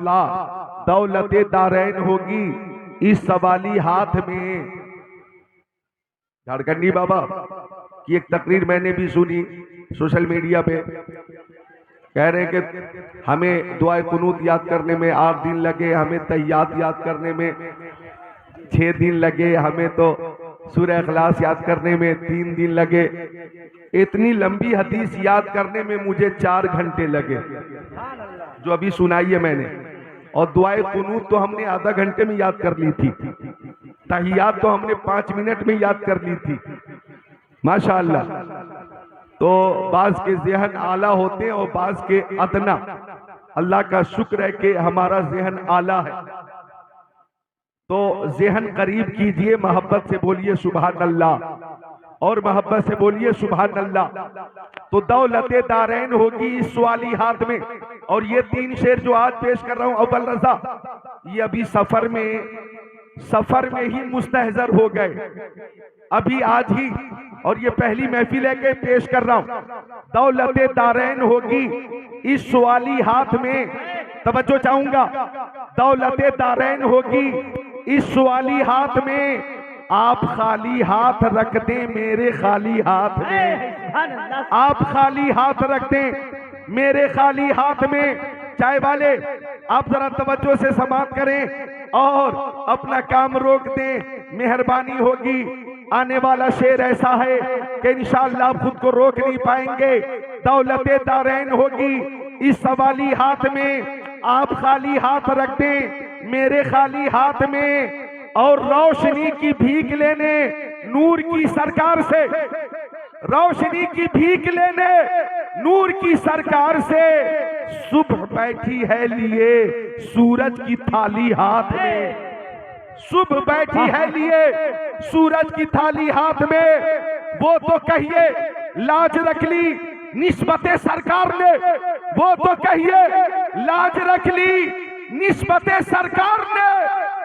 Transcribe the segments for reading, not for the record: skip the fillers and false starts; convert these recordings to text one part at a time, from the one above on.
तुतला, दौलते दारैन होगी इस सवाली हाथ में। झारखंडी बाबा की एक तकरीर मैंने भी सुनी सोशल मीडिया पे, कह रहे हैं कि हमें दुआए कुनूत याद करने में 8 दिन लगे, हमें तहियात याद करने में 6 दिन लगे, हमें तो सूरह इखलास याद करने में 3 दिन लगे, इतनी लंबी हदीस याद करने में मुझे 4 घंटे लगे, जो अभी सुनाई है मैंने। और दुआए कुनूत तो हमने आधा घंटे में याद कर ली थी, तहियात तो हमने 5 मिनट में याद कर ली थी, माशाअल्लाह। तो बाज के ज़हन आला होते हैं और बाज के अदना। अल्लाह का शुक्र है कि हमारा ज़हन आला है। तो ज़हन करीब कीजिए, मोहब्बत से बोलिए सुभान अल्लाह, और मोहब्बत से बोलिए सुभान अल्लाह। तो दौलते दारैन होगी इस सवाली हाथ में। और ये 3 शेर जो आज पेश कर रहा हूं अव्वल रजा, ये अभी सफर में ही मुस्तहजर हो गए, अभी आज ही, और ये पहली महफिल है कि पेश कर रहा हूं। दौलते दारैन होगी इस सवाली हाथ में, तवज्जो चाहूंगा। दौलते दारैन होगी इस सवाली हाथ में, आप खाली हाथ रख दें मेरे खाली हाथ में, आप खाली हाथ रख दें मेरे खाली हाथ में। चाय वाले आप जरा तवज्जो से समाअत करें और अपना काम रोक दें, मेहरबानी होगी। आने वाला शेर ऐसा है कि इंशाअल्लाह आप खुद को रोक नहीं पाएंगे। दौलते दारैन होगी इस सवाली हाथ में, आप खाली हाथ रख दें मेरे खाली हाथ में, और रोशनी की भीख लेने नूर की सरकार से, रोशनी की भीख लेने नूर की सरकार से, सुबह बैठी है लिए सूरज की थाली हाथ में, सुबह बैठी है लिए सूरज की थाली हाथ में। वो तो कहिए लाज रख ली निस्बते सरकार ने, वो तो कहिए लाज रख ली निस्बते सरकार ने,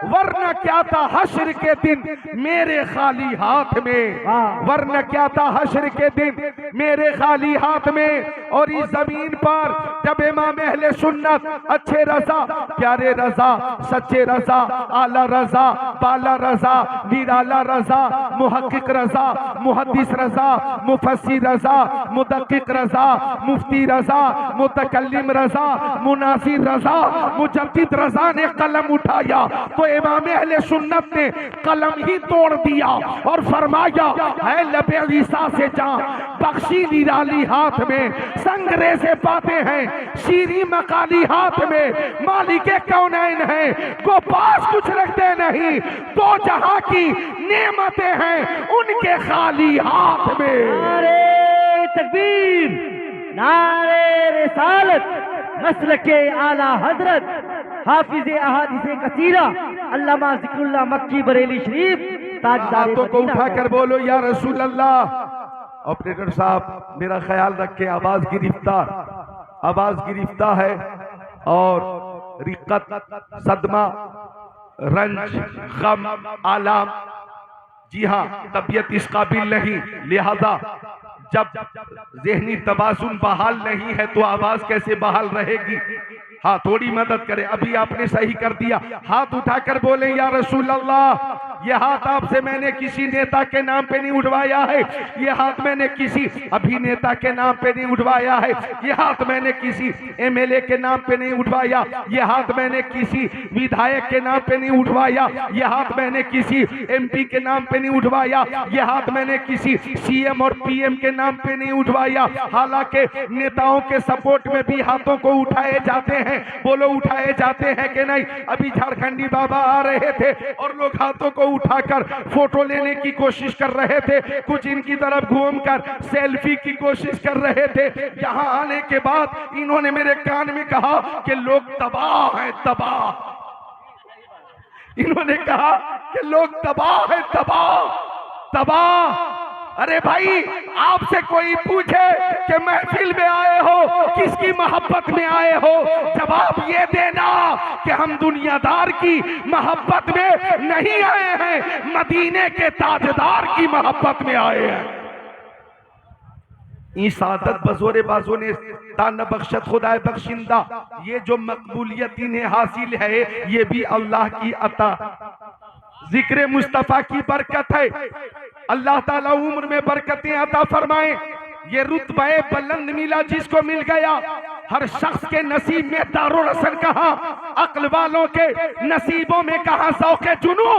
वरना क्या था हश्र के दिन मेरे खाली हाथ में, वरना क्या था हश्र के दिन मेरे खाली हाथ में। और इस जमीन पर जब इमाम अहले सुन्नत अच्छे रजा, प्यारे रजा, सच्चे रजा, आला रजा, बाला रजा, निराला रजा, मुहक्किक रजा, मुहद्दिस रजा, मुफस्सिर रजा, मुदक्किक रजा, मुफ्ती रजा, मुतकल्लिम रजा, मुनासिर रजा, मुजद्दिद रजा ने कलम उठाया तो इमाम अहले सुन्नत ने कलम ही तोड़ दिया और फरमाया है लबे ईसा से जान बख्शी निराली हाथ में, संगरे से पाते हैं शीरी मकाली हाथ में, मालिके कौनैन है को पास कुछ रखते नहीं, तो जहां की नेमतें हैं उनके खाली हाथ में। नारे तकबीर, नारे रिसालत, मसलके आला हजरत हाफिज अहादीस कसीरा अल्लामा ज़िक्रुल्लाह मक्की बरेली शरीफ ताजदार। हाथों को उठाकर बोलो या रसूल अल्लाह। ऑपरेटर साहब मेरा ख्याल रखें, आवाज गिरफ्तार है और रिक्कत, सदमा, रंज, गम, आलाम, जी हाँ तबीयत इस काबिल नहीं, लिहाजा जब ज़हनी तवाज़ुन बहाल नहीं है तो आवाज कैसे बहाल रहेगी। हाँ थोड़ी मदद करें। अभी आपने सही कर दिया, हाथ उठाकर बोले या रसूल अल्लाह। ये हाथ आपसे मैंने किसी नेता के नाम पे नहीं उठवाया है, ये हाथ मैंने किसी अभिनेता के नाम पे नहीं उठवाया है, ये हाथ मैंने किसी एमएलए के नाम पे नहीं उठवाया, ये हाथ मैंने किसी विधायक के नाम पे नहीं उठवाया, ये हाथ मैंने किसी एमपी के नाम पे नहीं उठवाया, ये हाथ मैंने किसी सीएम और पीएम के नाम पे नहीं उठवाया। हालांकि नेताओं के सपोर्ट में भी हाथों को उठाए जाते हैं, बोलो उठाए जाते हैं कि नहीं। अभी झारखंडी बाबा आ रहे थे और लोग हाथों को उठाकर फोटो लेने की कोशिश कर रहे थे, कुछ इनकी तरफ घूमकर सेल्फी की कोशिश कर रहे थे। यहां आने के बाद इन्होंने मेरे कान में कहा कि लोग तबाह हैं, तबाह। इन्होंने कहा कि लोग तबाह हैं, तबाह। अरे भाई आपसे कोई पूछे कि महफिल में आए हो किसकी मोहब्बत में आए हो, जवाब ये देना कि हम दुनियादार की मोहब्बत में नहीं आए हैं, मदीने के ताजदार की मोहब्बत में आए हैं। ई सादत बजोरे बाजों ने तान बख्शत खुदाए बख्शिंदा, ये जो मकबूलियत इन्हें हासिल है ये भी अल्लाह की अता, जिक्र मुस्तफा की बरकत है। अल्लाह ताला उम्र में बरकतें अता फरमाए। ये रुतबा बुलंद मिला जिसको मिल गया। हर शख्स के नसीब में दारो रसन कहा, अक्ल वालों के नसीबों में कहा शौक़े जुनू,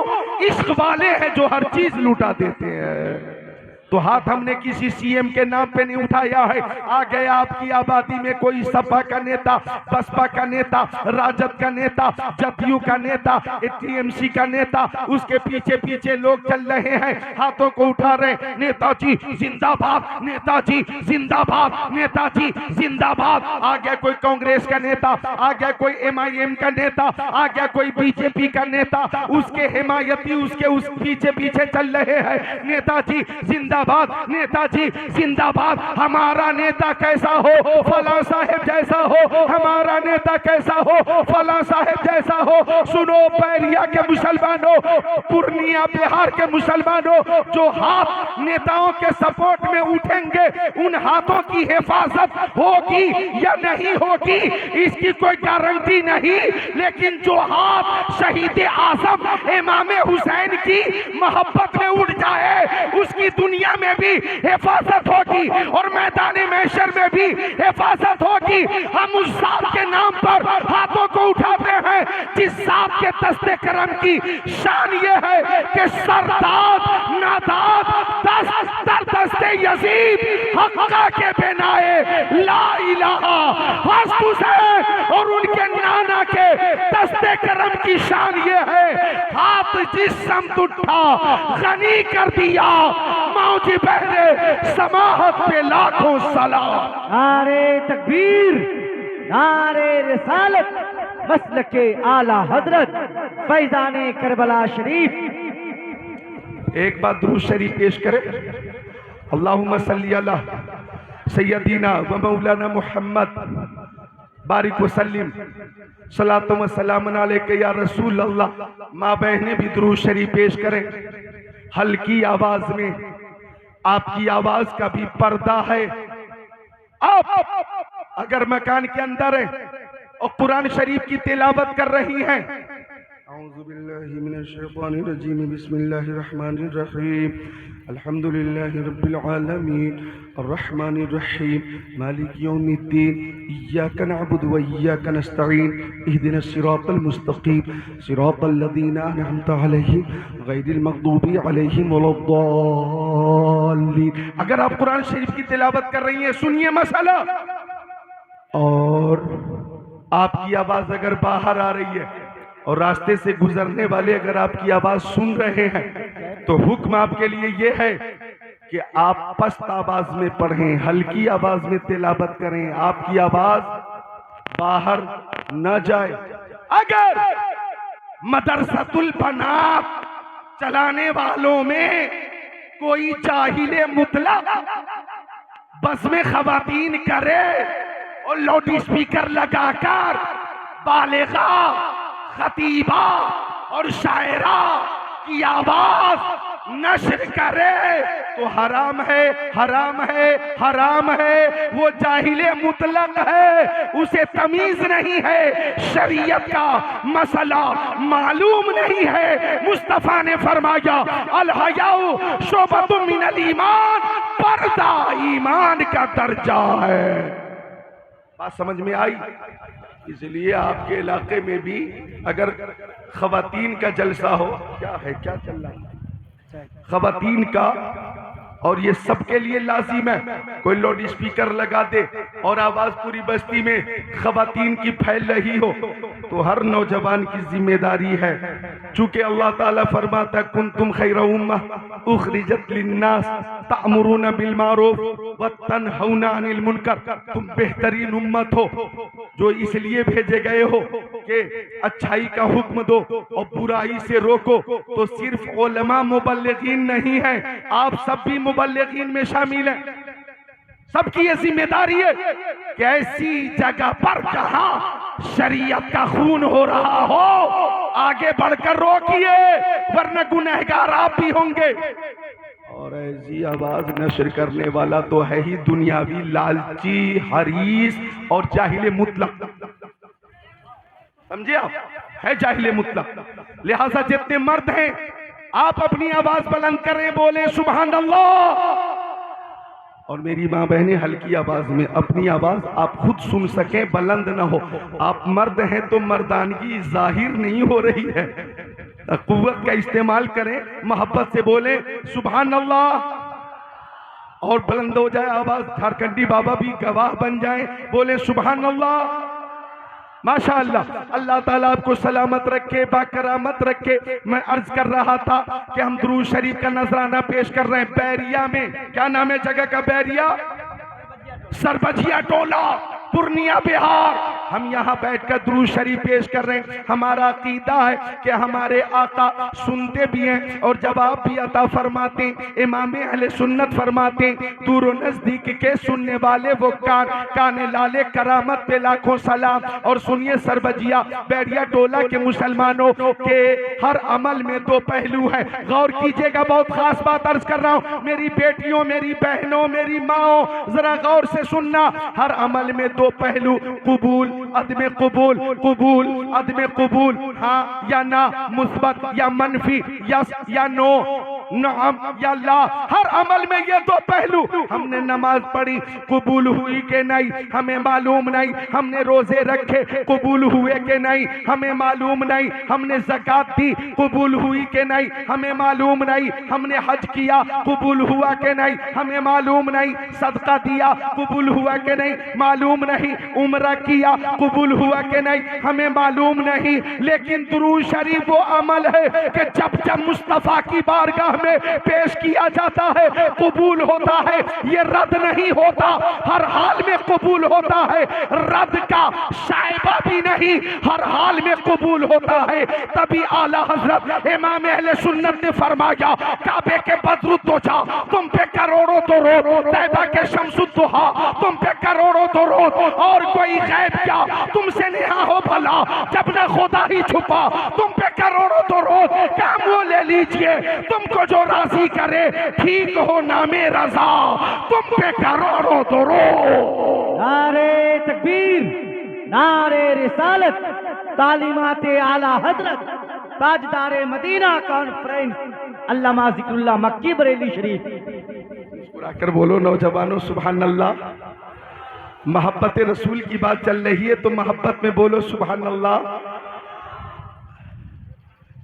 इश्क वाले हैं जो हर चीज लुटा देते हैं। तो हाथ हमने किसी सीएम के नाम पे नहीं उठाया है। आ गया आपकी आबादी में कोई सपा का नेता, बसपा का नेता, राजद का नेता, जदयू का नेता, टीएमसी का नेता, उसके पीछे पीछे लोग चल रहे हैं, हाथों को उठा रहे, नेताजी जिंदाबाद, नेताजी जिंदाबाद, नेताजी जिंदाबाद। आ गया कोई कांग्रेस का नेता, आ गया कोई एमआईएम का नेता, आ गया कोई बीजेपी का नेता, उसके हिमायती उसके उस पीछे पीछे चल रहे हैं, नेताजी जिंदाबाद, नेताजी जिंदाबाद। हमारा नेता कैसा हो, फला साहेब जैसा हो, हमारा नेता कैसा हो, फला साहेब जैसा हो। सुनो बैरिया के मुसलमानों, पूर्णिया बिहार के मुसलमानों, जो हाथ नेताओं के सपोर्ट में उठेंगे उन हाथों की हिफाजत होगी या नहीं होगी इसकी कोई गारंटी नहीं, लेकिन जो हाथ शहीद आजम इमाम हुसैन की मोहब्बत में उठ जाए उसकी दुनिया में भी हिफाजत होगी और मैदान महशर में भी हिफाजत होगी। हम उस साहब के नाम पर हाथों को उठाते हैं जिस साहब के दस्ते करम की शान ये है कि सरदार नादाद दस्ते यजीद हक्का के बेनाए ला इलाहा हस्त हुसैन और उनके नाना के दस्ते करम की शान ये है, हाथ जिस समत उठा गनी कर दिया, मौजी बहरे समाहत पे लाखों सलाम। नारे तकबीर, नारे रिसालत, मसलके आला हजरत फैजाने करबला शरीफ। एक बार दुरूद शरीफ पेश करें। अल्लाहुम्मा सल्ली अला सय्यदीना व मौलाना मुहम्मद बारिक वसल्लिम सलातो व सलाम अलैका या रसूल अल्लाह। माँ बहनें भी दुरूद शरीफ पेश करें हल्की आवाज में। आपकी आवाज का भी पर्दा है। आप अगर मकान के अंदर है और कुरान शरीफ की तिलावत कर रही हैं, औज़ुबिल्लाहि मिनश्शैतानिर्रजीम, बिस्मिल्लाहिर्रहमानिर्रहीम, अल्हम्दुलिल्लाहि रब्बिल आलमीन, अर्रहमानिर्रहीम, मालिक यौमिद्दीन, इय्याका नअबुदु व इय्याका नस्तईन, इहदिनस सिरातल मुस्तकीम, सिरातल लज़ीना अनअमता अलैहिम, गैरिल मग़दूबि अलैहिम वलद्दाल्लीन। अगर आप कुरान शरीफ की तिलावत कर रही हैं, सुनिए मसला। और आपकी आवाज अगर बाहर आ रही है और रास्ते से गुजरने वाले अगर आपकी आवाज सुन रहे हैं तो हुक्म आपके लिए ये है कि आप पस्त आवाज में पढ़ें, हल्की आवाज में तिलावत करें, आपकी आवाज बाहर न जाए। अगर मदरसतुल बनात चलाने वालों में कोई जाहिले मुतलक बस में खवातीन करे और लाउड स्पीकर लगाकर बालिगा, खतीबा और शायरा की आवाज नश्र करे तो हराम है, हराम है, हराम है। वो जाहिले मुतलक है, उसे तमीज नहीं है, शरीयत का मसला मालूम नहीं है। मुस्तफा ने फरमाया अल हयाउ शोबतुम मिनल ईमान, पर्दा ईमान का दर्जा है। बात समझ में आई? इसलिए आपके इलाके में भी अगर खवातीन का जलसा हो, क्या है, क्या चल रहा है, खवातीन का, और ये सबके लिए लाजिम है, कोई लाउड स्पीकर लगा दे और आवाज पूरी बस्ती में खवातीन की फैल रही हो तो हर नौजवान की जिम्मेदारी है। चूंकि अल्लाह ताला फरमाता कुंतुम खैरा उम्मह उखरिजत लिन्नास तअमुरूना बिल मारूफ व तनहौना अनिल मुनकर, तुम बेहतरीन उम्मत हो जो इसलिए भेजे गए हो कि अच्छाई का हुक्म दो और बुराई से रोको। तो सिर्फ उलमा मुबल्लिगीन नहीं है, आप सब भी मुबल्लिगीन में शामिल हैं। सबकी ये जिम्मेदारी है कि ऐसी जगह पर जहां शरीयत का खून हो रहा हो आगे बढ़कर रोकिए, वरना गुनहगार आप भी होंगे। और ऐसी आवाज नशर करने वाला तो है ही दुनियावी लालची हरीस और जाहिल मुतलक। समझे आप, है जाहिल मुतलक। लिहाजा जितने मर्द हैं आप अपनी आवाज बुलंद करें, बोले सुभान अल्लाह। और मेरी माँ बहनें हल्की आवाज में अपनी आवाज आप खुद सुन सकें, बुलंद ना हो। आप मर्द हैं तो मर्दानगी जाहिर नहीं हो रही है, कुव्वत का इस्तेमाल करें, मोहब्बत से बोले सुभान अल्लाह और बुलंद हो जाए आवाज। झारखंडी बाबा भी गवाह बन जाए, बोले सुभान अल्लाह। माशाअल्लाह, अल्लाह ताला आपको सलामत रखे, बाकरामत रखे। मैं अर्ज कर रहा था कि हम दुरूद शरीफ का नजराना पेश कर रहे हैं बैरिया में। क्या नाम है जगह का? बैरिया, सरबजिया टोला, पूर्णिया, बिहार। हम यहाँ बैठकर दुरूद शरीफ पेश कर रहे हैं। हमारा अकीदा है कि हमारे आका सुनते भी हैं और जवाब भी अता फरमाते हैं। इमाम अहले सुन्नत फरमाते हैं, दूर नजदीक के सुनने वाले वो काने लाले, करामत पे लाखों सलाम। और सुनिए सरबजिया बैरिया टोला के मुसलमानों के हर अमल में दो पहलू है। गौर कीजिएगा, बहुत खास बात अर्ज कर रहा हूँ। मेरी बेटियों, मेरी बहनों, मेरी माओ, जरा गौर से सुनना। हर अमल में दो पहलू, कबूल, अदम कबूल, कबूल, अदम कबूल, हाँ या ना, मुस्बत या मनफी, यस या नो, नाम या ला। हर अमल में ये दो पहलू। हमने नमाज पढ़ी, कबूल हुई के नहीं हमें मालूम नहीं। हमने रोजे रखे, कबूल हुए के नहीं हमें मालूम नहीं। हमने ज़कात दी, कबूल हुई के नहीं हमें मालूम नहीं। हमने हज किया, कबूल हुआ के नहीं हमें मालूम नहीं। सदका दिया, कबूल हुआ के नहीं मालूम नहीं। उम्रा किया, कबूल हुआ के नहीं हमें मालूम नहीं। लेकिन दुरूद शरीफ वो अमल है कि जब जब मुस्तफा की बारगाह में पेश किया जाता है कबूल होता है। ये रद्द नहीं होता, हर हाल में कबूल होता है। रद्द का शायबा भी नहीं, हर हाल में कबूल होता है। तभी आला हजरत इमाम अहले सुन्नत ने फरमाया, काबे के बदरुद्दोजा तुम पे करोड़ों दरूद, तैबा के शम्सुद्दुहा तुम पे करोड़ों दरूद। और कोई गैब क्या तुमसे नेहा हो भला, जब न खुदा ही छुपा तुम पे करोड़ों दरूद। काम वो ले लीजिए तुमको जो राजी करे, ठीक हो नामे रजा तुम पे करोड़ों दरूद। नारे तकबीर, नारे रिसालत, तालीमाते आला हजरत ताजदारे मदीना कॉन्फ्रेंस अल्लामा जिक्रुल्लाह मक्की बरेली शरीफ। मुस्कुरा कर बोलो नौजवानों सुभान अल्लाह। मोहब्बत रसूल की बात चल रही है तो मोहब्बत में बोलो सुभान अल्लाह।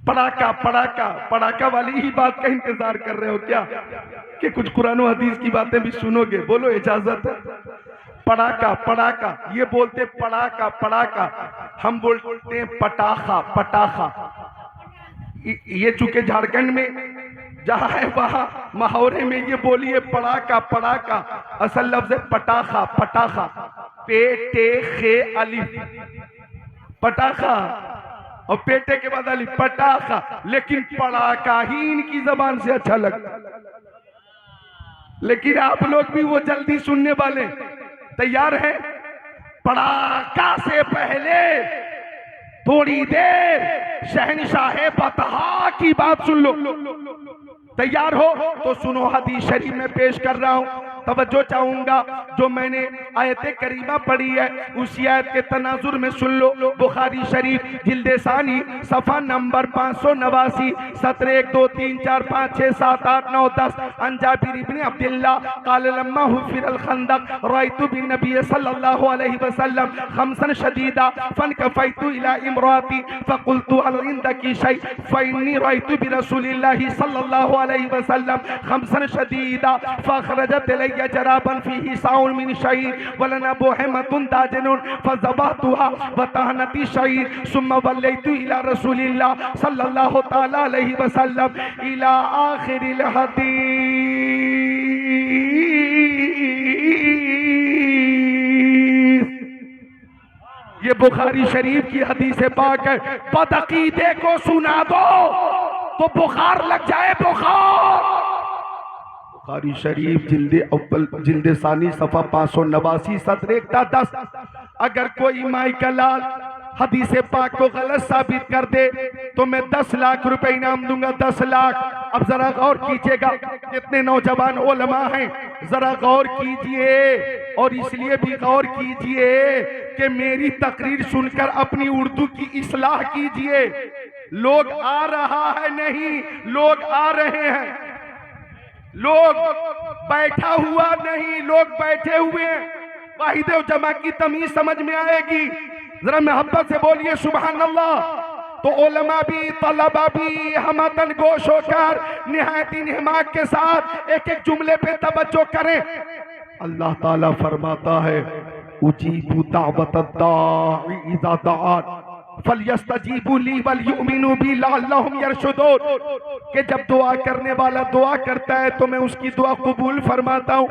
पड़ाका पड़ाका पड़ाका वाली ही बात का इंतजार कर रहे हो क्या कि कुछ कुरान और हदीस की बातें भी सुनोगे? बोलो इजाजत है। पड़ाका पड़ाका ये बोलते पड़ाका पड़ाका, हम बोलते हैं पटाखा पटाखा। ये चूंकि झारखंड में जहां है वहां मुहावरे में ये बोलिए पड़ाका पड़ाका। असल लफ्ज है पटाखा पटाखा, पेटे खे अलिफ, पटाखा और पेटे के बाद अली पटाखा। लेकिन पड़ाका ही इनकी जबान से अच्छा लगता। लेकिन आप लोग भी वो जल्दी सुनने वाले तैयार हैं? पड़ाका से पहले थोड़ी देर शहनशाह बतहा की बात सुन लो। तैयार हो तो सुनो, हदीस शरीफ में पेश कर रहा हूं, तवज्जो चाहूंगा। जो मैंने आयत करीमा पढ़ी है उसी आयत के तनाजुर में सुन लो। बुखारी शरीफ जिल्दे सानी सफा नंबर 589, सत्र 1 2 3 4 5 6 7 8 9 10। अन जाबिर इब्न अब्दुल्लाह क़ाल लम्मा हुफ़िर अल खंदक रअयतु बिन नबी सल्लल्लाहु अलैहि वसल्लम खमसन शदीदा फनकफ़ैतु इला इम्राती फ़क़ुल्तु हल इंदकी शै फ़इन्नी रअयतु बि रसूलिल्लाहि सल्लल्लाहु अलैहि वसल्लम खमसन शदीदा फ़अख़रजत इलैया जराबन फ़ीही साउन मिन शईर वलना बुहमतुन दाजनुन फ़ज़बहतुहा व तहनती शईर सुम्मा वल्लैतु इला रसूलिल्लाह सल्लल्लाहु तआला अलैहि वसल्लम इला आखिरिल हदीस। ये बुखारी शरीफ की हदीस पाक है। बदअकीदे को सुना दो तो बुखार लग जाए, बुखार। बुखारी शरीफ जिल्दे अव्वल जिल्दे सानी सफा 589 सत्र 1 ता 10। अगर कोई माई का लाल हदीस पाक को गलत साबित कर दे तो मैं 10 लाख रुपए इनाम दूंगा, 10 लाख। अब जरा गौर कीजिएगा, कितने नौजवान उलमा हैं, जरा गौर कीजिए और इसलिए भी गौर कीजिए कि मेरी तकरीर सुनकर अपनी उर्दू की इस्लाह कीजिए। लोग आ रहा है नहीं, लोग आ रहे हैं, लोग बैठा हुआ नहीं, लोग बैठे हुए हैं। वाहिद जमा की तमीज समझ में आएगी। जरा मोहब्बत से बोलिए सुभान अल्लाह। तो उलमा भी, तलबा भी हमतन गोश होकर निहायत हिमाक के साथ एक एक जुमले पे तवज्जो करें। अल्लाह ताला फरमाता है उजीबु दावत दाई इज़ा दआन फलयस्तजीबु ली वलयुमिनु बी लअल्लहुम यरशुदून, कि जब दुआ करने वाला दुआ करता है तो मैं उसकी दुआ कबूल फरमाता हूं।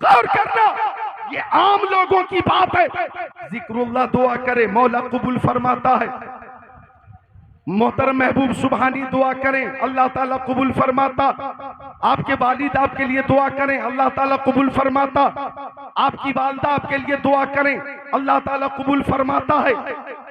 गौर करना, ये आम लोगों की बात है। जिक्रुल्लाह दुआ करे, मौला कबूल फरमाता है। मोहतरम महबूब सुबहानी दुआ करें, अल्लाह ताला कबूल फरमाता। आपके वालिद आपके लिए दुआ करें, अल्लाह ताला कबूल फरमाता। आपकी वालदा आपके लिए दुआ करें, अल्लाह ताला कबूल फरमाता है।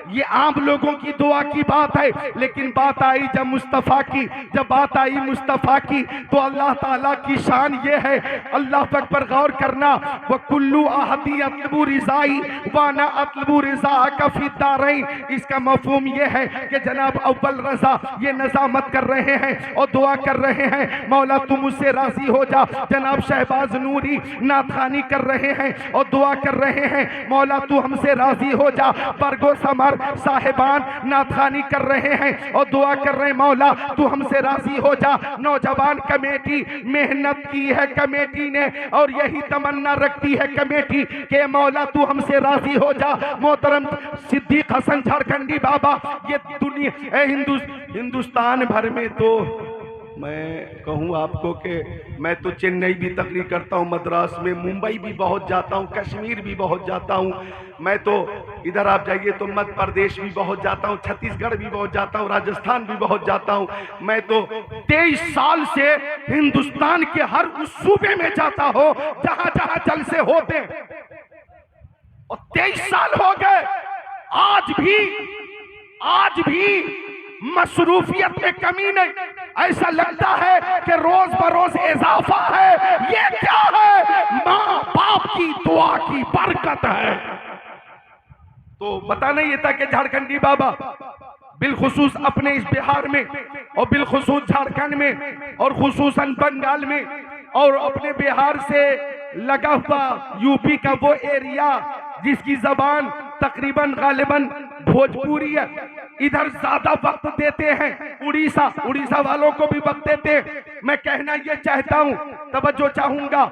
ये आम लोगों की दुआ की बात है, लेकिन बात आई जब मुस्तफ़ा की, जब बात आई मुस्तफ़ा की, तो अल्लाह ताला की शान ये है। अल्लाह तक पर गौर करना, वह कुल्लू अहदी अतलबू रिज़ाई वाना अतलबू रिज़ा का फिद्दारैन। इसका मफ़हूम ये है कि जनाब अव्वल रज़ा ये नज़ामत कर रहे हैं और दुआ कर रहे हैं, मौला तुम मुझसे राज़ी हो जा। जनाब शहबाज नूरी नाथानी कर रहे हैं और दुआ कर रहे हैं, मौला तू हमसे राज़ी हो जा। बरगो समर साहिबान नाथानी कर रहे हैं और दुआ कर रहे हैं, मौला तू हमसे राजी हो जा। नौजवान कमेटी मेहनत की है कमेटी ने, और यही तमन्ना रखती है कमेटी के मौला तू हमसे राजी हो जा। मोहतरम सिद्दीक हसन झारखंडी बाबा, ये दुनिया हिंदुस्तान भर में, तो मैं कहूँ आपको कि मैं तो चेन्नई भी तकरीर करता हूँ, मद्रास में, मुंबई भी बहुत जाता हूँ, कश्मीर भी बहुत जाता हूँ। मैं तो इधर आप जाइए तो मध्य प्रदेश भी बहुत जाता हूँ, छत्तीसगढ़ भी बहुत जाता हूँ, राजस्थान भी बहुत जाता हूँ। मैं तो 23 साल से हिंदुस्तान के हर उस सूबे में जाता हूँ जहां जहां जलसे होते, और 23 साल हो गए। आज भी मसरूफियत में कमी नहीं, ऐसा लगता है कि रोज बरोज इजाफा है। ये क्या है? माँ बाप की दुआ की बरकत है। तो बताना ये था कि झारखंडी बाबा बिलखुसूस अपने इस बिहार में और बिलखुसूस झारखंड में और खुसूसन बंगाल में और अपने बिहार से लगा हुआ यूपी का वो एरिया जिसकी जबान तकरीबन गालिबन भोजपुरी है, इधर ज्यादा वक्त देते हैं। उड़ीसा वालों को भी वक्त देते हैं। मैं कहना ये चाहता हूं, तवज्जो चाहूंगा,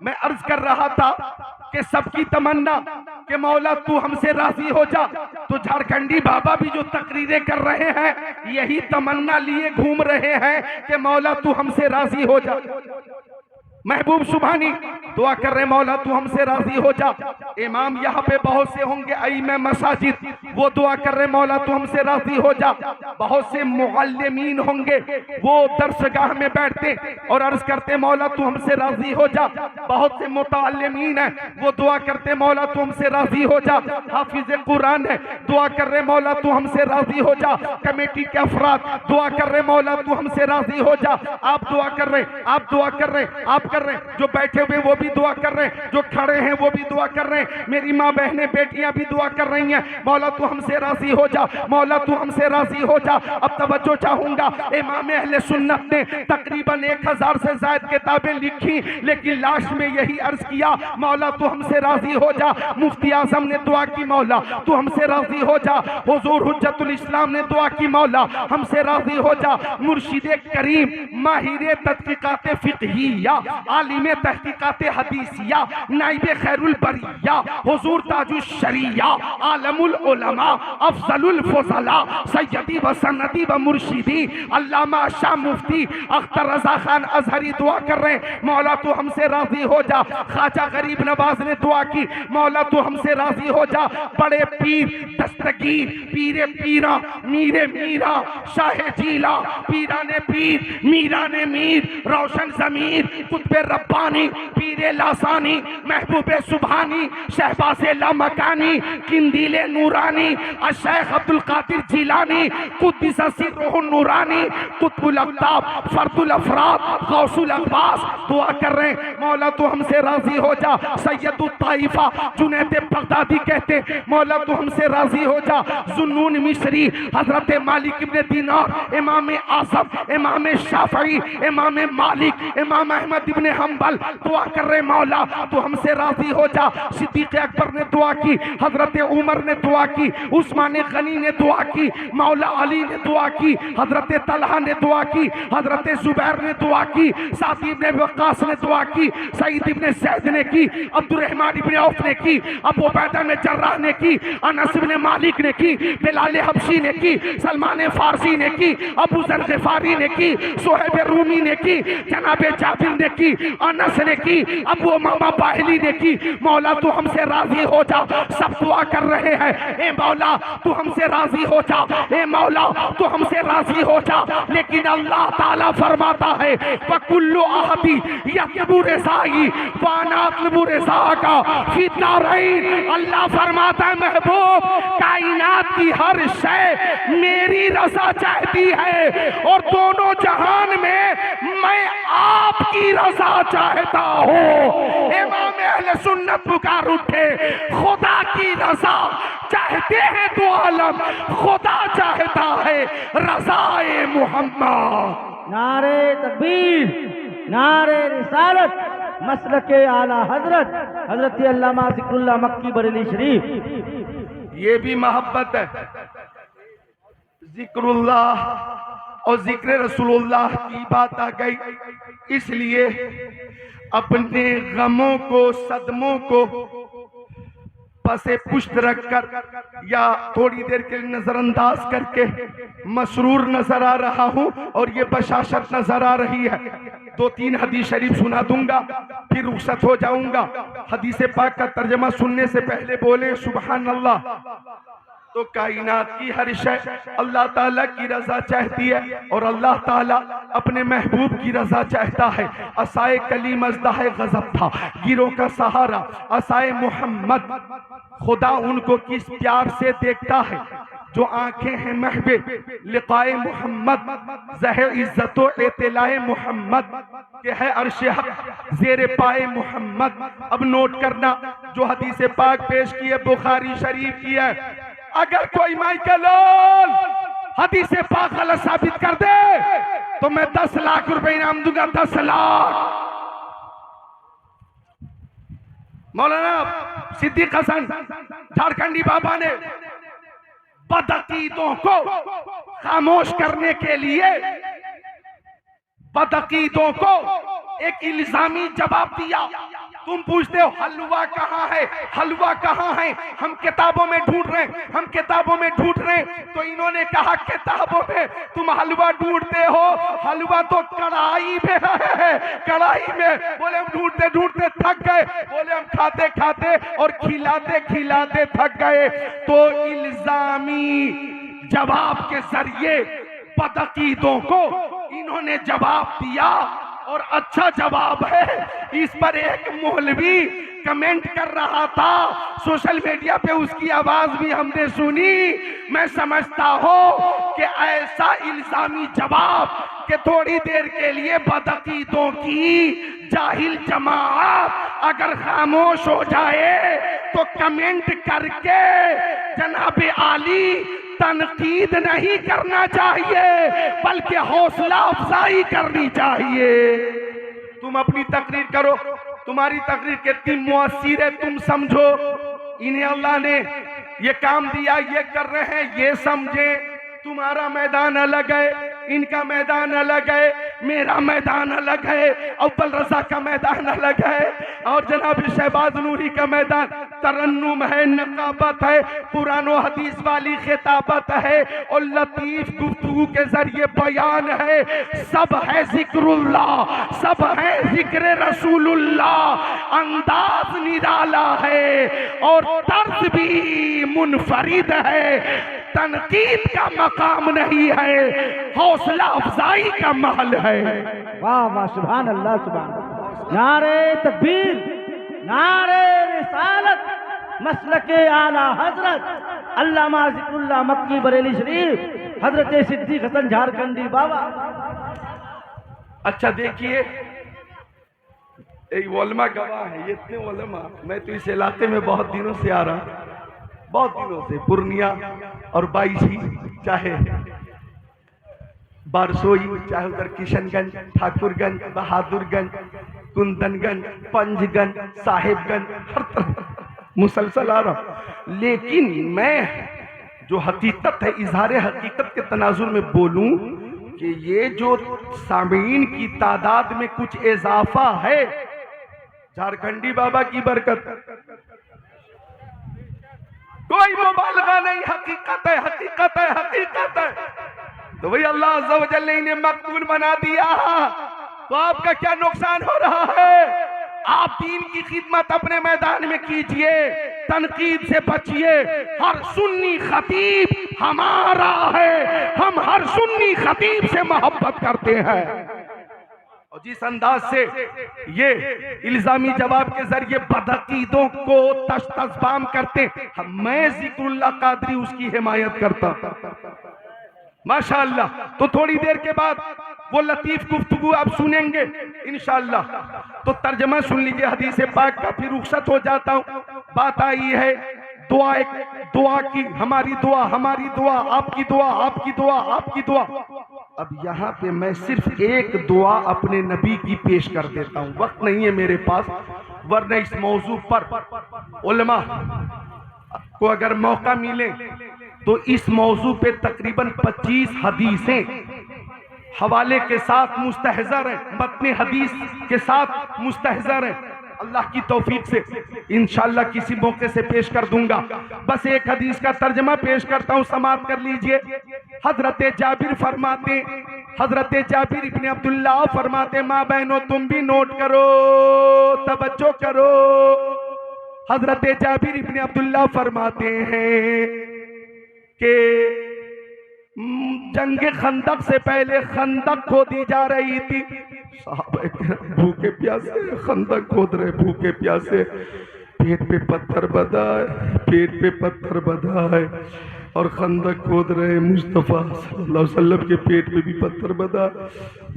मैं अर्ज कर रहा था कि सबकी तमन्ना कि मौला तू हमसे राजी हो जा। तो झारखंडी बाबा भी जो तकरीरें कर रहे हैं, यही तमन्ना लिए घूम रहे हैं कि मौला तू हमसे राजी हो जा। महबूब सुभानी दुआ कर रहे, मौला तू हमसे राजी हो जा। इमाम यहाँ पे बहुत से होंगे, इमाम मसाजिद, वो दुआ कर रहे, मौला तू हमसे राजी हो जा। बहुत से मुअल्लिमीन होंगे, वो दरसगाह में बैठते और अर्ज करते, मौला तू हमसे राजी हो जा। बहुत से मुतअल्लिमीन हैं, वो दुआ करते, मौला तू हमसे राजी हो जा। हाफिज कुरान है, दुआ कर रहे, मौला तू हमसे राजी हो जा। कमेटी के अफराद दुआ कर रहे, मौला तू हमसे राजी हो जा। आप दुआ कर रहे, आप दुआ कर रहे, आप कर रहे हैं, जो बैठे हुए वो भी दुआ कर रहे हैं, जो खड़े हैं वो भी दुआ कर रहे हैं, मेरी माँ बहनें बेटियां भी दुआ कर रही हैं, मौला तू हमसे राजी हो जा, मौला तू हमसे राजी हो जा। अब तवज्जो चाहूंगा, इमाम अहले सुन्नत ने तकरीबन 1000 से ज्यादा किताबें लिखी, लेकिन लास्ट में यही अर्ज किया, मौला तू हमसे राजी हो जा। मुफ्ती आजम ने दुआ की, मौला तू हमसे राजी हो जा। हुजूर हुज्जतुल इस्लाम ने दुआ की, मौला हमसे राजी हो जा। मुर्शिद करीम माहिर तहकीकात फिक़हिया, आलिम तहकीकात हदीसिया, नाइब खैरुल बरिया, हुजूर ताजुल शरिया, आलमुल उलमा, अफजलुल फज़ला, सय्यदी व सनदी व मुर्शिदी, अल्लामा शाह मुफ्ती अख्तर रजा खान अजहरी दुआ कर रहे हैं, मौला तू हमसे राजी हो जा। ख्वाजा गरीब नवाज ने दुआ की, मौला तू हमसे राजी हो जा। बड़े पीर दस्तगीर, पीरे पीरा, मीरे मीरा, शाह जीला, पीरा ने पीर, मीरा ने मीर, रोशन जमीर, कुतुब कुतुब रब्बानी, पीरे लासानी, महबूबे सुभानी, शहबाज़े लामकानी, किंदीले नूरानी, शेख अब्दुल कादिर जिलानी, कुद्दिस सिर्रुहु नूरानी, कुतुबुल अक़ताब, फर्दुल अफ़राद, गौसुल अक़वास, दुआ कर रहे हैं मौला तू हमसे राजी हो जा। सैयदुत ताइफा जुनैद बगदादी कहते मौला तू हमसे राजी हो जा। जुन्नून मिस्री, हजरत मालिक इब्ने दीनार, इमाम आज़म, इमाम शाफ़ई, इमाम मालिक, इमाम अहमद इब्ने हम्बल दुआ कर रहे मौला तू हमसे राजी हो जा। सिद्दीक़ अकबर ने दुआ की, हजरत उमर ने दुआ की, उस्मान गनी ने दुआ की, मौला अली ने दुआ की, हजरत तलहा ने दुआ की, हजरत जुबैर ने दुआ की, साद इब्ने वक्कास ने दुआ की, सईद इब्ने ज़ैद ने की, अब्दुर्रहमान इब्ने औफ ने की, अबू उबैदा ने जर्राह ने की, अनस इब्ने मालिक ने की, बिलाल हबशी ने की, सलमान फारसी ने की, अबू ज़र ग़िफ़ारी ने की, सुहैब रूमी ने की, जनाब जाबिर ने की, अनस ने की, अबू उमामा बाहिली ने की। मौला तू हमसे राजी हो जा। सब दुआ कर रहे हैं ए मौला तू हमसे राजी हो जा, ए मौला तू हमसे राजी हो जा। लेकिन अल्लाह ताला फरमाता है वकुल्लु अहदी यतलबु रिज़ाई व अना अतलबु रिज़ाका फी दारैन। अल्लाह फरमाता है महबूब कायनात की हर शय मेरी रज़ा चाहती है और दोनों जहान में मैं आपकी रज़ा चाहता हूँ। इमाम अहले सुन्नत पुकार उठे खुदा की रज़ा चाहते हैं तो आलम, खुदा चाहता है रज़ाए मोहम्मद। नारे तकबीर, नारे रिसालत, मसलके आला हजरत हजरत अल्लामा ज़िक्रुल्लाह मक्की बरेली शरीफ। ये भी मोहब्बत है। जिक्रुल्लाह और जिक्र रसूलुल्लाह की बात आ गई, इसलिए अपने गमों को, सदमों को पसे पुष्ट रखकर या थोड़ी देर के लिए नजरअंदाज करके मसरूर नजर आ रहा हूं और ये बशाशत नजर आ रही है। 2-3 हदीस शरीफ सुना दूंगा फिर रुखसत हो जाऊंगा। हदीस पाक का तर्जमा सुनने से पहले बोले सुभान अल्लाह। तो कायनात की हर शय अल्लाह ताला की रजा चाहती है और अल्लाह ताला अपने महबूब की रजा चाहता है। असाए कली मजदाह गजब था, गिरों का सहारा असाए मोहम्मद। खुदा उनको किस प्यार से देखता है जो आंखें हैं महबे लिकाए मोहम्मद, ज़हे इज्जतो एतलाए मोहम्मद के है अर्शे हक ज़ेरे पाए मोहम्मद। अब नोट करना जो हदीस पाक पेश की है बुखारी शरीफ की है। अगर कोई माइकल हदीस पाक गलत साबित कर दे तो मैं 10 लाख रुपए इनाम दूंगा। 10 लाख। मौलाना सिद्दीक हसन झारखंडी बाबा ने बदअकीदों को खामोश करने के लिए बदअकीदों को एक इल्जामी जवाब दिया। तुम पूछते हो हलवा कहाँ है, हलवा कहाँ है, हम किताबों में ढूंढ रहे हैं, हम किताबों में ढूंढ रहे हैं। तो इन्होंने कहा किताबों में तुम हलवा ढूंढते हो, हलवा तो कढ़ाई में है, कढ़ाई में। बोले हम ढूंढते ढूंढते थक गए, बोले हम खाते खाते और खिलाते खिलाते थक गए। तो इल्जामी जवाब के जरिए बदअकीदों को इन्होंने जवाब दिया और अच्छा जवाब है। इस पर एक मौलवी कमेंट कर रहा था सोशल मीडिया पे, उसकी आवाज भी हमने सुनी। मैं समझता हूं कि ऐसा इल्जामी जवाब कि थोड़ी देर के लिए बदअकीदों की जाहिल जमात अगर खामोश हो जाए तो कमेंट करके जनाब आली तनकीद नहीं करना चाहिए बल्कि हौसला अफजाई करनी चाहिए। तुम अपनी तकरीर करो, तुम्हारी तकरीर कितनी मुअस्सिर है तुम समझो। इन्हें अल्लाह ने ये काम दिया, ये कर रहे हैं, ये समझे। तुम्हारा मैदान अलग है, इनका मैदान अलग है, मेरा मैदान अलग है, अव्वल रजा का मैदान अलग है और जनाब शहबाज नूरी का मैदान तरन्नुम है, नकाबत है, कुरान और हदीस वाली खिताबत है और लतीफ गुफ्तगू के जरिए बयान है। सब है जिक्रुल्लाह, सब है जिक्र रसूलुल्लाह। अंदाज निराला है और तर्ज भी मुनफरिद है। तनकीद का मकाम नहीं है, हौसला अफजाई का महल है। वाह वाह, सुभान अल्लाह, सुभान अल्लाह। नारे तकबीर, नारे रिसालत, मसलके आला हजरत अल्लामा जिक्रुल्लाह मक्की बरेली शरीफ, हजरत सिद्दीक हसन झारखंडी बाबा। अच्छा देखिए, एक उलमा गवाह है, ये इतने उलमा, मैं तो इस इलाके में बहुत दिनों से आ रहा, बहुत दिनों से, पूर्णिया और बाईसी, चाहे बारसोई, चाहे उधर किशनगंज, ठाकुरगंज, बहादुरगंज, कुंदनगंज, पंजगंज, साहिबगंज, हर तरफ मुसलसल आ रहा। लेकिन मैं जो हकीकत है, इजहार हकीकत के तनाजुर में बोलूं कि ये जो सामीन की तादाद में कुछ इजाफा है, झारखंडी बाबा की बरकत, कोई मुबालगा नहीं, हकीकत है, हकीकत है, हकीकत है। तो भाई अल्लाह अज़्ज़ा व जल्ल ने इन्हें मकबूल बना दिया, तो आपका क्या नुकसान हो रहा है? आप दीन की खिदमत अपने मैदान में कीजिए, तनकीद से बचिए। हर सुन्नी खतीब हमारा है, हम हर सुन्नी खतीब से मोहब्बत करते हैं। और जिस अंदाज से ये इल्जामी जवाब के जरिए बदअकीदों को तश्तज़बाम करते, मैं जिक्रुल्लाह कादरी उसकी हिमायत करता, माशाअल्लाह। तो थोड़ी देर के बाद वो लतीफ गुफ्तगू आप सुनेंगे इंशाअल्लाह। तो तर्जमा सुन लीजिए हदीस पाक का, फिर रुखसत हो जाता हूँ। बात आई है दुआ, एक दुआ की, हमारी दुआ, हमारी दुआ, आपकी दुआ, आपकी दुआ, आपकी दुआ। अब यहाँ पे मैं सिर्फ एक दुआ अपने नबी की पेश कर देता हूँ, वक्त नहीं है मेरे पास, वरना इस मौजू पर उलमा को अगर मौका मिले तो इस मौजू पे तकरीबन 25 हदीसें हवाले के साथ मुस्तहज़र है, मतने हदीस के साथ मुस्तहज़र है। अल्लाह की तौफीक से इंशाअल्लाह किसी मौके से पेश कर दूंगा। बस एक हदीस का तर्जमा पेश करता हूँ, समाप्त कर लीजिए। हजरत जाबिर फरमाते, हजरत जाबिर इब्ने अब्दुल्लाह फरमाते, माँ बहनों तुम भी नोट करो, तवज्जो करो। हजरत जाबिर इब्ने अब्दुल्लाह फरमाते हैं कि जंग खंदक से पहले खंदक खोदी जा रही थी, साहब भूखे प्यासे खंदक खोद रहे, भूखे प्यासे, पेट पे पत्थर बंधा है, पेट पे पत्थर बंधा है और खंदक खोद रहे। मुस्तफ़ा सल्लल्लाहु अलैहि वसल्लम के पेट में भी पत्थर बंधा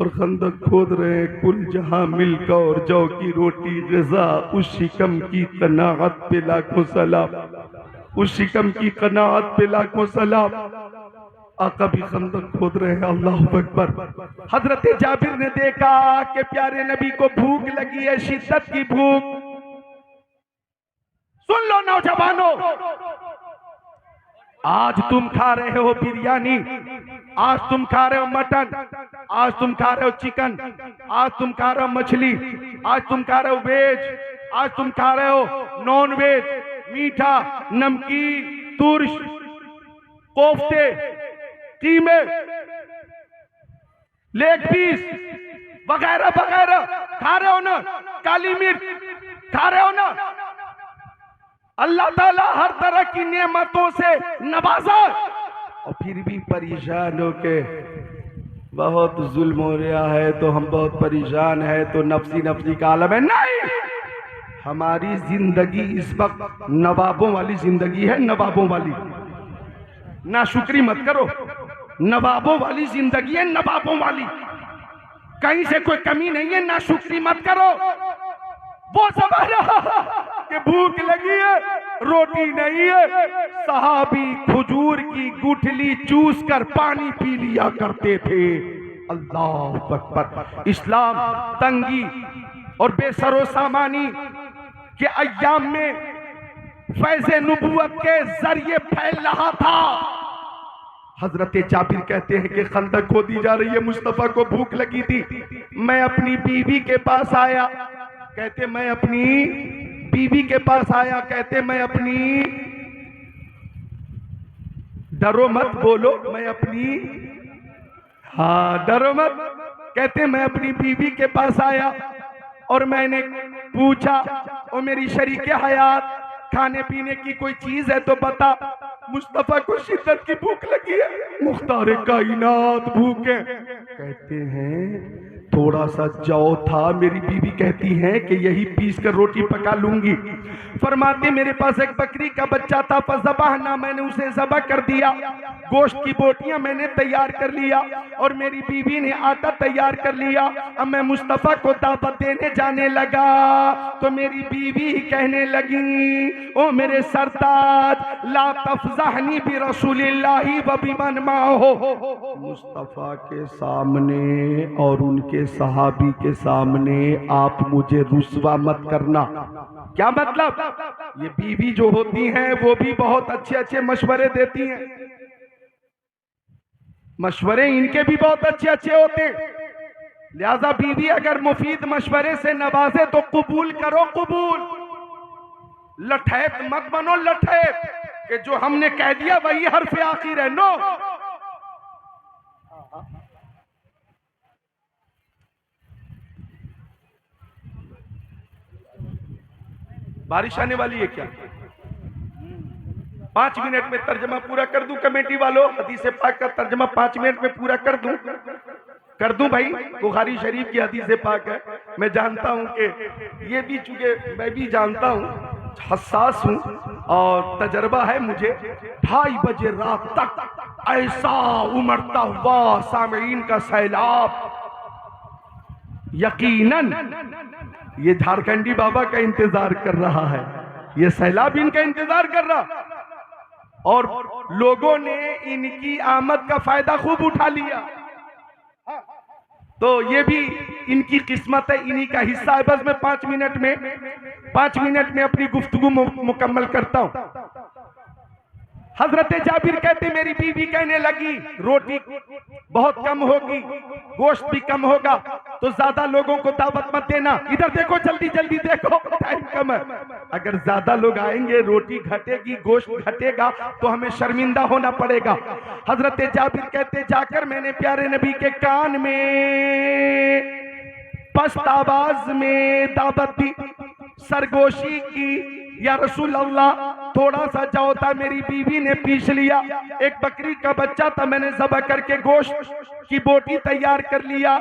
और खंदक खोद रहे। कुल जहां मिलकर और जौ की रोटी ग़िज़ा, उस शिकम की कनाअत पे लाखों सलाम, उस शिकम की कनाअत पे लाखों सलाम। आका भी खंदक खोद रहे हैं, अल्लाह अकबर। हजरत जाबिर ने देखा कि प्यारे नबी को भूख लगी है, शिद्दत की भूख। सुन लो नौजवानों, आज तुम खा रहे हो बिरयानी, आज तुम खा रहे हो मटन, आज तुम खा रहे हो चिकन, आज तुम खा रहे हो मछली, आज तुम खा रहे हो वेज, आज तुम खा रहे हो नॉन वेज, मीठा, नमकीन, तुर्श, कोफ्ते, कीमे, लेग पीस वगैरह वगैरह खा रहे हो ना, काली मिर्च खा रहे हो ना। अल्लाह ताला हर तरह की नेमतों से नवाजा और फिर भी परेशान हो के बहुत जुल्म हो रहा है, तो हम बहुत परेशान है, तो नफसी नफसी का आलम है। नहीं, हमारी जिंदगी इस वक्त नवाबों वाली जिंदगी है, नवाबों वाली। नाशुक्री मत करो, नवाबों वाली जिंदगी है, नवाबों वाली, कहीं से कोई कमी नहीं है, नाशुक्री मत करो। वो ज़माना कि भूख लगी है, रोटी नहीं है, सहाबी खजूर की गुठली चूस कर पानी पी लिया करते थे। अल्लाह अकबर। इस्लाम तंगी और बेसरो सामानी के अय्याम में फैज़े नबुव्वत के जरिए फैल रहा था। हजरत जाबिर कहते हैं कि खंदक खोदी जा रही है, मुस्तफ़ा को भूख लगी थी, मैं अपनी बीवी के पास आया, कहते मैं अपनी बीवी के पास आया, कहते मैं अपनी, डरो मत बोलो, मैं अपनी, हाँ डरो मत, कहते मैं अपनी बीवी के पास आया और मैंने पूछा, ओ मेरी शरीके हयात, खाने पीने की कोई चीज है तो बता। मुस्तफा को शिद्दत की भूख लगी है, मुख्तार कायनात भूखे, कहते हैं थोड़ा सा जौ था। मेरी बीवी कहती है कि यही पीस कर रोटी पका लूंगी। फरमाते मेरे पास एक बकरी का बच्चा था, फज़बहना, मैंने उसे ज़बह कर दिया। गोश्त की बोटियां मैंने तैयार कर लिया और मेरी बीवी ने आटा तैयार कर लिया। अब मैं मुस्तफ़ा को दावत देने जाने लगा तो मेरी बीवी कहने लगी, ओ मेरे सरताज, ला तफ़ज़हनी बि रसूलिल्लाहि व बिमन माहो। मुस्तफ़ा के सामने और उनके सहाबी के सामने आप मुझे रुस्वा मत करना। क्या मतलब? ये बीवी जो होती हैं वो भी बहुत अच्छे अच्छे मशवरे देती हैं। मशवरे इनके भी बहुत अच्छे अच्छे होते हैं। लिहाजा बीवी अगर मुफीद मशवरे से नवाजे तो कबूल करो, कबूल। लठैत मत बनो, लठैत कि जो हमने कह दिया वही हर्फ आखिर है। नो, बारिश आने वाली है क्या? 5 मिनट में तर्जमा पूरा कर दूं कमेटी वालों? हदीस पाक का तर्जमा 5 मिनट में पूरा कर दूं भाई। बुखारी शरीफ की हदीस पाक है। मैं जानता हूं कि ये भी, चूंकि मैं भी जानता हूं, हसास हूं और तजर्बा है मुझे। 2:30 बजे रात तक ऐसा उमड़ता हुआ सामईन का सैलाब, यकीनन ये झारखंडी बाबा का इंतजार कर रहा है, ये सैलाब इनका इंतजार कर रहा, और लोगों ने इनकी आमद का फायदा खूब उठा लिया। तो ये भी इनकी किस्मत है, इन्हीं का हिस्सा है। बस मैं 5 मिनट में अपनी गुफ्तगू मुकम्मल करता हूं। हजरत जाबिर कहते मेरी बीवी कहने लगी, रोटी बहुत कम होगी, गोश्त भी कम होगा, तो ज्यादा लोगों को दावत मत देना। इधर देखो, जल्दी जल्दी देखो, टाइम कम है। अगर ज्यादा लोग आएंगे, रोटी घटेगी, गोश्त घटेगा, तो हमें शर्मिंदा होना पड़ेगा। हजरत जाबिर कहते जाकर मैंने प्यारे नबी के कान में पस्त आवाज में दावत दी, सरगोशी की, या रसूल अल्लाह थोड़ा सा जौ था, मेरी बीवी ने पीस लिया। एक बकरी का बच्चा था, मैंने ज़बह करके गोश्त की बोटी तैयार कर लिया।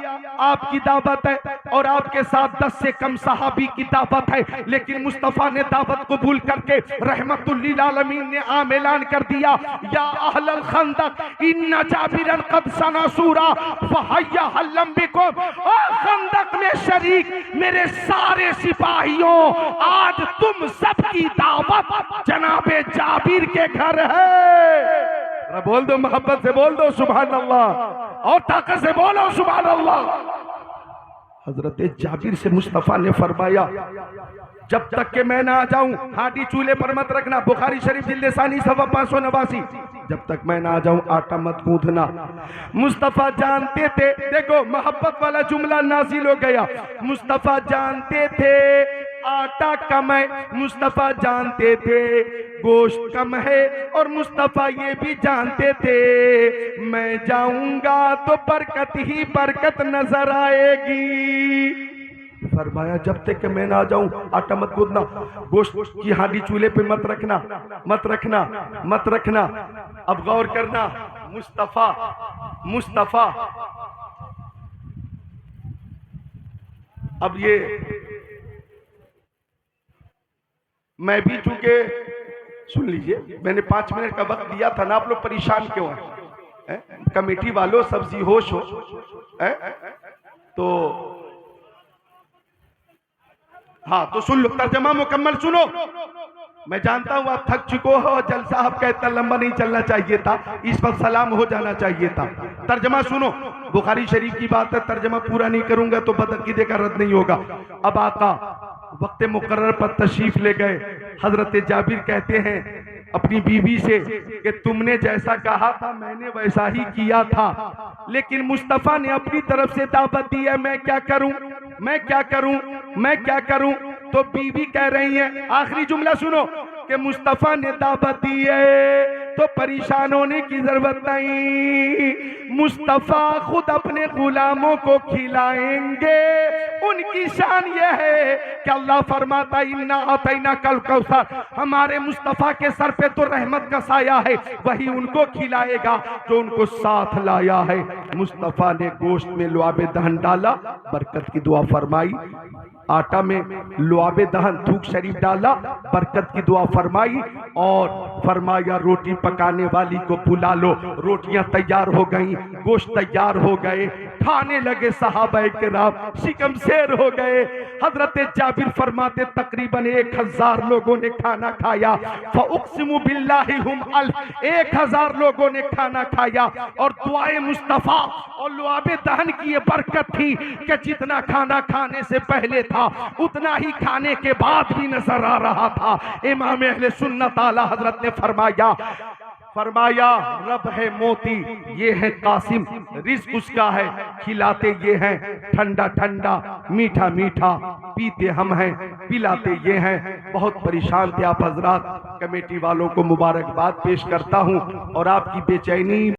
आपकी दावत है और आपके साथ 10 से कम सहाबी की दावत है, लेकिन मुस्तफ़ा ने दावत कबूल करके रहमतुल लिल आलमीन ने आम ऐलान कर दिया, या अहलल खंदक इन्ना जाबिरन कद सना सूरा फहय्या हल्लम बिकुम। ओ खंदक में शरीक मेरे सारे सिपाहियों, आज तुम सब की दावत जनाबे जाबिर के घर है। बोल दो, मोहब्बत से बोल दो सुभान अल्लाह, और ताकत से बोलो सुभान अल्लाह। हजरत जाबिर से मुस्तफा ने फरमाया, जब तक के मैं ना आ जाऊं हांडी चूल्हे पर मत रखना। बुखारी शरीफ जिल्द सानी सवा 589। जब तक मैं ना आ जाऊं आटा मत गूंथना। मुस्तफा जानते थे, देखो मोहब्बत वाला जुमला नाजिल हो गया। मुस्तफा जानते थे आटा कम है, मुस्तफा जानते थे गोश्त कम है, और मुस्तफा ये भी जानते थे मैं जाऊंगा तो बरकत ही बरकत नजर आएगी। फरमाया जब तक कि मैं ना आ जाऊं आटा मत गूंथना, गोश्त की हांडी चूल्हे पे मत रखना, मत रखना, मत रखना। अब गौर करना, मुस्तफा अब ये मैं भी, चूंकि सुन लीजिए, मैंने 5 मिनट का वक्त दिया था ना, आप लोग परेशान क्यों हैं? कमेटी वालों सब्जी होश हो तो हाँ, तो सुन लो, तर्जमा मुकम्मल सुनो। मैं जानता हूं आप थक चुके हो, जलसा आपका इतना लंबा नहीं चलना चाहिए था, इस पर सलाम हो जाना चाहिए था। तर्जमा सुनो, बुखारी शरीफ की बात है, तर्जमा पूरा नहीं करूंगा तो बदअकीदे का रद्द नहीं होगा। अब आका वक्त मुकर्रर पर तशरीफ ले गए। हजरत जाबिर कहते हैं अपनी बीवी से कि तुमने जैसा कहा था मैंने वैसा ही किया था, लेकिन मुस्तफा ने अपनी तरफ से दावत दी है, मैं क्या करूं, मैं क्या करूं, मैं क्या करूं। तो बीवी कह रही है, आखिरी जुमला सुनो, कि मुस्तफा ने दावत दी है तो परेशान होने की जरूरत नहीं, मुस्तफा खुद अपने गुलामों को खिलाएंगे, उनकी शान यह है कि अल्लाह फरमाता इन्ना आतैना कल कौसर, हमारे मुस्तफ़ा के सर पे तो रहमत का साया है, वही उनको खिलाएगा जो उनको साथ लाया है। मुस्तफ़ा ने गोश्त में लुआबे दहन डाला, बरकत की दुआ फरमाई। आटा में लुआबे दहन थूक शरीफ डाला, बरकत की दुआ फरमाई और फरमाया रोटी पकाने वाली को बुला लो। रोटियां तैयार हो गई, गोश्त तैयार हो गए, खाने लगे सहाबाए किराम, शिकमशेर हो गए। हजरत जाबिर फरमाते तकरीबन 1000 लोगों ने खाना खाया। फउक़्सिमु बिल्लाहि हुम अल्फ, 1000 लोगों ने खाना खाया। और दुआए मुस्तफ़ा और लुआबे दहन की ये बरकत थी कि जितना खाना खाने से पहले था उतना ही खाने के बाद भी नजर आ रहा था। इमाम अहले सुन्नत आला हजरत ने फरमाया रब है मोती, ये है कासिम, रिज़्क़ उसका है, खिलाते ये हैं ठंडा ठंडा, मीठा मीठा, पीते हम हैं, पिलाते ये हैं। बहुत परेशान थे आप हजरात। कमेटी वालों को मुबारकबाद पेश करता हूँ और आपकी बेचैनी